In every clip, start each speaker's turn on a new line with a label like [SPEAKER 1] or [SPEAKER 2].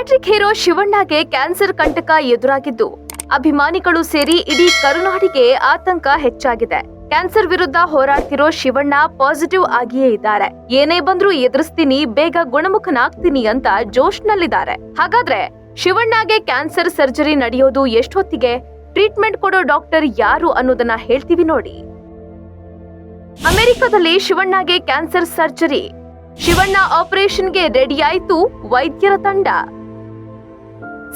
[SPEAKER 1] Hat trick hero ಶಿವಣ್ಣಗೆ cancer ಕಂಟಕ ಎದುರಾಗಿದ್ದು ಅಭಿಮಾನಿಗಳು ಸೇರಿ ಇಡೀ ಕರುನಾಡಿಗೆ ಆತಂಕ ಹೆಚ್ಚಾಗಿದೆ. ಕ್ಯಾನ್ಸರ್ ವಿರುದ್ಧ ಹೋರಾಡ್ತಿರೋ ಶಿವಣ್ಣ ಪಾಸಿಟಿವ್ ಆಗಿಯೇ ಇದ್ದಾರೆ. ಏನೇ ಬಂದ್ರೂ ಎದುರಿಸ್ತೀನಿ, ಬೇಗ ಗುಣಮುಖನಾಗ್ತೀನಿ ಅಂತ ಜೋಶ್ನಲ್ಲಿದ್ದಾರೆ. ಹಾಗಾದ್ರೆ ಶಿವಣ್ಣಗೆ ಕ್ಯಾನ್ಸರ್ ಸರ್ಜರಿ ನಡೆಯೋದು ಎಷ್ಟೊತ್ತಿಗೆ, ಟ್ರೀಟ್ಮೆಂಟ್ ಕೊಡೋ ಡಾಕ್ಟರ್ ಯಾರು ಅನ್ನೋದನ್ನ ಹೇಳ್ತೀವಿ ನೋಡಿ. ಅಮೆರಿಕದಲ್ಲಿ ಶಿವಣ್ಣಗೆ ಕ್ಯಾನ್ಸರ್ ಸರ್ಜರಿ. ಶಿವಣ್ಣ ಆಪರೇಷನ್ಗೆ ರೆಡಿ ಆಯ್ತು ವೈದ್ಯರ ತಂಡ.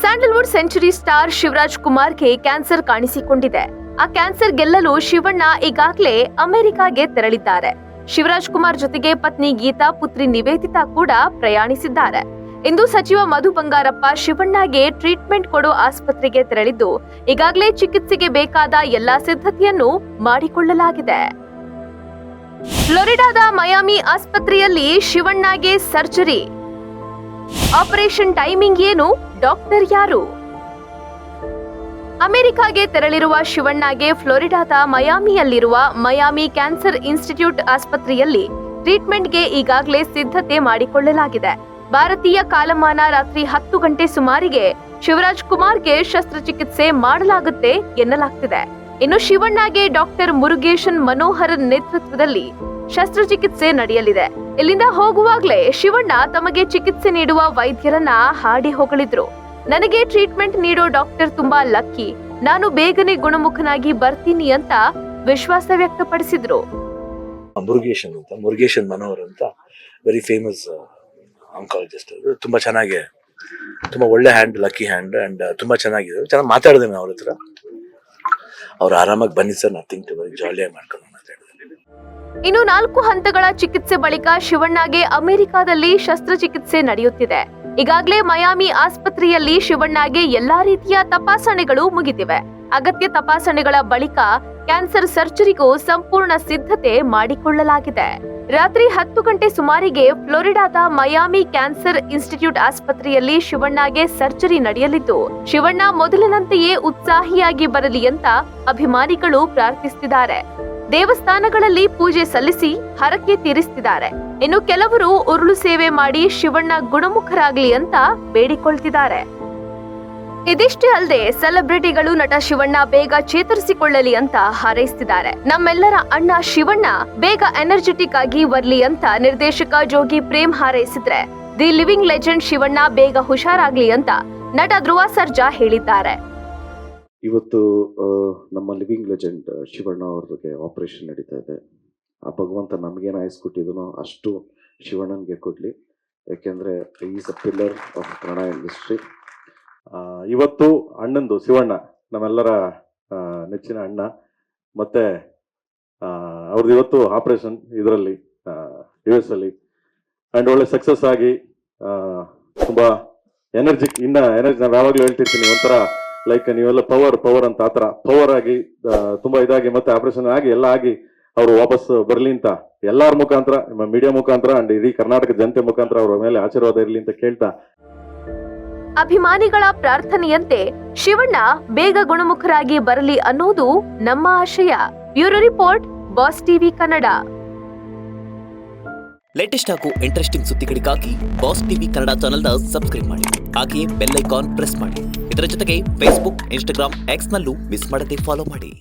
[SPEAKER 1] ಸ್ಯಾಂಡಲ್ವುಡ್ ಸೆಂಚುರಿ ಸ್ಟಾರ್ ಶಿವರಾಜ್ ಕುಮಾರ್ಗೆ ಕ್ಯಾನ್ಸರ್ ಕಾಣಿಸಿಕೊಂಡಿದೆ. ಆ ಕ್ಯಾನ್ಸರ್ ಗೆಲ್ಲಲು ಶಿವಣ್ಣ ಈಗಾಗಲೇ ಅಮೆರಿಕಾಗೆ ತೆರಳಿದ್ದಾರೆ. ಶಿವರಾಜ್ ಕುಮಾರ್ ಜೊತೆಗೆ ಪತ್ನಿ ಗೀತಾ, ಪುತ್ರಿ ನಿವೇದಿತಾ ಕೂಡ ಪ್ರಯಾಣಿಸಿದ್ದಾರೆ. ಇಂದು ಸಚಿವ ಮಧು ಬಂಗಾರಪ್ಪ ಶಿವಣ್ಣಗೆ ಟ್ರೀಟ್ಮೆಂಟ್ ಕೊಡೋ ಆಸ್ಪತ್ರೆಗೆ ತೆರಳಿದ್ದು ಈಗಾಗಲೇ ಚಿಕಿತ್ಸೆಗೆ ಬೇಕಾದ ಎಲ್ಲಾ ಸಿದ್ಧತೆಯನ್ನು ಮಾಡಿಕೊಳ್ಳಲಾಗಿದೆ. ಫ್ಲೋರಿಡಾದ ಮಯಾಮಿ ಆಸ್ಪತ್ರೆಯಲ್ಲಿ ಶಿವಣ್ಣಗೆ ಸರ್ಜರಿ. ಆಪರೇಷನ್ ಟೈಮಿಂಗ್ ಏನು, ಡಾಕ್ಟರ್ ಯಾರು? ಅಮೆರಿಕಾಗೆ ತೆರಳಿರುವ ಶಿವಣ್ಣಗೆ ಫ್ಲೋರಿಡಾದ ಮಯಾಮಿಯಲ್ಲಿರುವ ಮಯಾಮಿ ಕ್ಯಾನ್ಸರ್ ಇನ್ಸ್ಟಿಟ್ಯೂಟ್ ಆಸ್ಪತ್ರೆಯಲ್ಲಿ ಟ್ರೀಟ್ಮೆಂಟ್ಗೆ ಈಗಾಗಲೇ ಸಿದ್ಧತೆ ಮಾಡಿಕೊಳ್ಳಲಾಗಿದೆ. ಭಾರತೀಯ ಕಾಲಮಾನ ರಾತ್ರಿ 10 ಗಂಟೆ ಸುಮಾರಿಗೆ ಶಿವರಾಜ್ ಕುಮಾರ್ಗೆ ಶಸ್ತ್ರಚಿಕಿತ್ಸೆ ಮಾಡಲಾಗುತ್ತೆ ಎನ್ನಲಾಗ್ತಿದೆ. ಇನ್ನು ಶಿವಣ್ಣಗೆ ಡಾಕ್ಟರ್ ಮುರುಗೇಶನ್ ಮನೋಹರ್ ನೇತೃತ್ವದಲ್ಲಿ ಶಸ್ತ್ರಚಿಕಿತ್ಸೆ ನಡೆಯಲಿದೆ. ಇಲ್ಲಿಂದ ಹೋಗುವಾಗಲೇ ಶಿವಣ್ಣ ತಮಗೆ ಚಿಕಿತ್ಸೆ ನೀಡುವ ವೈದ್ಯರನ್ನ ಹಾಡಿ ಹೊಗಳಿದ್ರು. ನನಗೆ ಟ್ರೀಟ್ಮೆಂಟ್ ನೀಡೋ ಡಾಕ್ಟರ್ ತುಂಬಾ ಲಕ್ಕಿ, ನಾನು ಬೇಗನೆ ಗುಣಮುಖನಾಗಿ ಬರ್ತೀನಿ ಅಂತ ವಿಶ್ವಾಸ ವ್ಯಕ್ತಪಡಿಸಿದ್ರು.
[SPEAKER 2] ಮುರುಗೇಶನ್ ಮನೋಹರ್ ಅಂತ ವೆರಿ ಫೇಮಸ್ ಆಂಕಾಲಜಿಸ್ಟ್. ತುಂಬಾ ಚೆನ್ನಾಗಿ, ತುಂಬಾ ಒಳ್ಳೆ ಹ್ಯಾಂಡ್, ಲಕ್ಕಿ ಹ್ಯಾಂಡ್ ಅಂಡ್ ತುಂಬಾ ಚೆನ್ನಾಗಿದೆ. ಚೆನ್ನಾಗಿ ಮಾತಾಡಿದೆ ಅವ್ರ ಹತ್ರ. ಅವ್ರು ಆರಾಮಾಗಿ ಬನ್ನಿ ಸರ್, ನಥಿಂಗ್ ಟು ವರಿ, ಜಾಲಿಯಾಗಿ ಮಾಡ್ಕೊಂಡು ಮಾತಾಡಿದ್ರು.
[SPEAKER 1] ಇನ್ನು 4 ಹಂತಗಳ ಚಿಕಿತ್ಸೆ ಬಳಿಕ ಶಿವಣ್ಣಗೆ ಅಮೆರಿಕಾದಲ್ಲಿ ಶಸ್ತ್ರಚಿಕಿತ್ಸೆ ನಡೆಯುತ್ತಿದೆ. ಈಗಾಗಲೇ ಮಯಾಮಿ ಆಸ್ಪತ್ರೆಯಲ್ಲಿ ಶಿವಣ್ಣಗೆ ಎಲ್ಲಾ ರೀತಿಯ ತಪಾಸಣೆಗಳು ಮುಗಿದಿವೆ. ಅಗತ್ಯ ತಪಾಸಣೆಗಳ ಬಳಿಕ ಕ್ಯಾನ್ಸರ್ ಸರ್ಜರಿಗೂ ಸಂಪೂರ್ಣ ಸಿದ್ಧತೆ ಮಾಡಿಕೊಳ್ಳಲಾಗಿದೆ. ರಾತ್ರಿ 10 ಗಂಟೆ ಸುಮಾರಿಗೆ ಫ್ಲೋರಿಡಾದ ಮಯಾಮಿ ಕ್ಯಾನ್ಸರ್ ಇನ್ಸ್ಟಿಟ್ಯೂಟ್ ಆಸ್ಪತ್ರೆಯಲ್ಲಿ ಶಿವಣ್ಣಗೆ ಸರ್ಜರಿ ನಡೆಯಲಿದ್ದು, ಶಿವಣ್ಣ ಮೊದಲಿನಂತೆಯೇ ಉತ್ಸಾಹಿಯಾಗಿ ಬರಲಿ ಅಂತ ಅಭಿಮಾನಿಗಳು ಪ್ರಾರ್ಥಿಸುತ್ತಿದ್ದಾರೆ. ದೇವಸ್ಥಾನಗಳಲ್ಲಿ ಪೂಜೆ ಸಲ್ಲಿಸಿ ಹರಕೆ ತೀರಿಸುತ್ತಿದ್ದಾರೆ. ಇನ್ನು ಕೆಲವರು ಉರುಳು ಸೇವೆ ಮಾಡಿ ಶಿವಣ್ಣ ಗುಣಮುಖರಾಗಲಿ ಅಂತ ಬೇಡಿಕೊಳ್ತಿದ್ದಾರೆ. ಇದಿಷ್ಟೇ ಅಲ್ಲದೆ ಸೆಲೆಬ್ರಿಟಿಗಳು ನಟ ಶಿವಣ್ಣ ಬೇಗ ಚೇತರಿಸಿಕೊಳ್ಳಲಿ ಅಂತ ಹಾರೈಸುತ್ತಿದ್ದಾರೆ. ನಮ್ಮೆಲ್ಲರ ಅಣ್ಣ ಶಿವಣ್ಣ ಬೇಗ ಎನರ್ಜೆಟಿಕ್ ಆಗಿ ಬರ್ಲಿ ಅಂತ ನಿರ್ದೇಶಕ ಜೋಗಿ ಪ್ರೇಮ್ ಹಾರೈಸಿದ್ರೆ, ದಿ ಲಿವಿಂಗ್ ಲೆಜೆಂಡ್ ಶಿವಣ್ಣ ಬೇಗ ಹುಷಾರಾಗ್ಲಿ ಅಂತ ನಟ ಧ್ರುವ ಸರ್ಜಾ ಹೇಳಿದ್ದಾರೆ.
[SPEAKER 3] ಇವತ್ತು ನಮ್ಮ ಲಿವಿಂಗ್ ಲೆಜೆಂಡ್ ಶಿವಣ್ಣ ಅವ್ರಿಗೆ ಆಪರೇಷನ್ ನಡೀತಾ ಇದೆ. ಆ ಭಗವಂತ ನಮಗೇನು ಆಯಿಸ್ಕೊಟ್ಟಿದನೋ ಅಷ್ಟು ಶಿವಣ್ಣನಿಗೆ ಕೊಡಲಿ. ಯಾಕೆಂದರೆ is a pillar of Kannada industry. ಇವತ್ತು ಅಣ್ಣಂದು, ಶಿವಣ್ಣ ನಮ್ಮೆಲ್ಲರ ನೆಚ್ಚಿನ ಅಣ್ಣ, ಮತ್ತು ಅವ್ರದ್ದು ಇವತ್ತು ಆಪರೇಷನ್ ಇದರಲ್ಲಿ US ಅಲ್ಲಿ ಆ್ಯಂಡ್ ಒಳ್ಳೆ ಸಕ್ಸಸ್ ಆಗಿ ತುಂಬ ಎನರ್ಜಿ ನಾವು ಯಾವಾಗಲೂ ಹೇಳ್ತಿರ್ತೀನಿ, ಒಂಥರ ಲೈಕ್ ನೀವೆಲ್ಲ ಪವರ್ ಅಂತ, ಆ ಥರ ಪವರ್ ಆಗಿ ತುಂಬ ಇದಾಗಿ ಮತ್ತೆ ಆಪರೇಷನ್ ಆಗಿ ಎಲ್ಲ ಆಗಿ ಅವರು ವಾಪಸ್ ಬರಲಿ ಅಂತ ಎಲ್ಲರ ಮುಖಾಂತರ, ಮೀಡಿಯಾ ಮುಖಾಂತರ ಅಂಡ್ ಇಡೀ ಕರ್ನಾಟಕ ಜನತೆ ಮುಖಾಂತರ ಅವರ ಮೇಲೆ ಆಶೀರ್ವಾದ ಇರಲಿ ಅಂತ ಕೇಳ್ತಾ,
[SPEAKER 1] ಅಭಿಮಾನಿಗಳ ಪ್ರಾರ್ಥನೆಯಂತೆ ಶಿವಣ್ಣ ಬೇಗ ಗುಣಮುಖರಾಗಿ ಬರಲಿ ಅನ್ನೋದು ನಮ್ಮ ಆಶಯ. Bureau report, boss TV Kannada.
[SPEAKER 4] Latest ಹಾಗೂ ಇಂಟ್ರೆಸ್ಟಿಂಗ್ ಸುದ್ದಿಗಳಿಗಾಗಿ ಬಾಸ್ ಟಿವಿ ಕನ್ನಡ ಚಾನೆಲ್ನ ಸಬ್ಸ್ಕ್ರೈಬ್ ಮಾಡಿ. ಹಾಗೆಯೇ ಬೆಲ್ ಐಕಾನ್ ಪ್ರೆಸ್ ಮಾಡಿ. ಇದರ ಜೊತೆಗೆ ಫೇಸ್ಬುಕ್, ಇನ್ಸ್ಟಾಗ್ರಾಮ್, ಎಕ್ಸ್ ನಲ್ಲೂ ಮಿಸ್ ಮಾಡದೆ ಫಾಲೋ ಮಾಡಿ.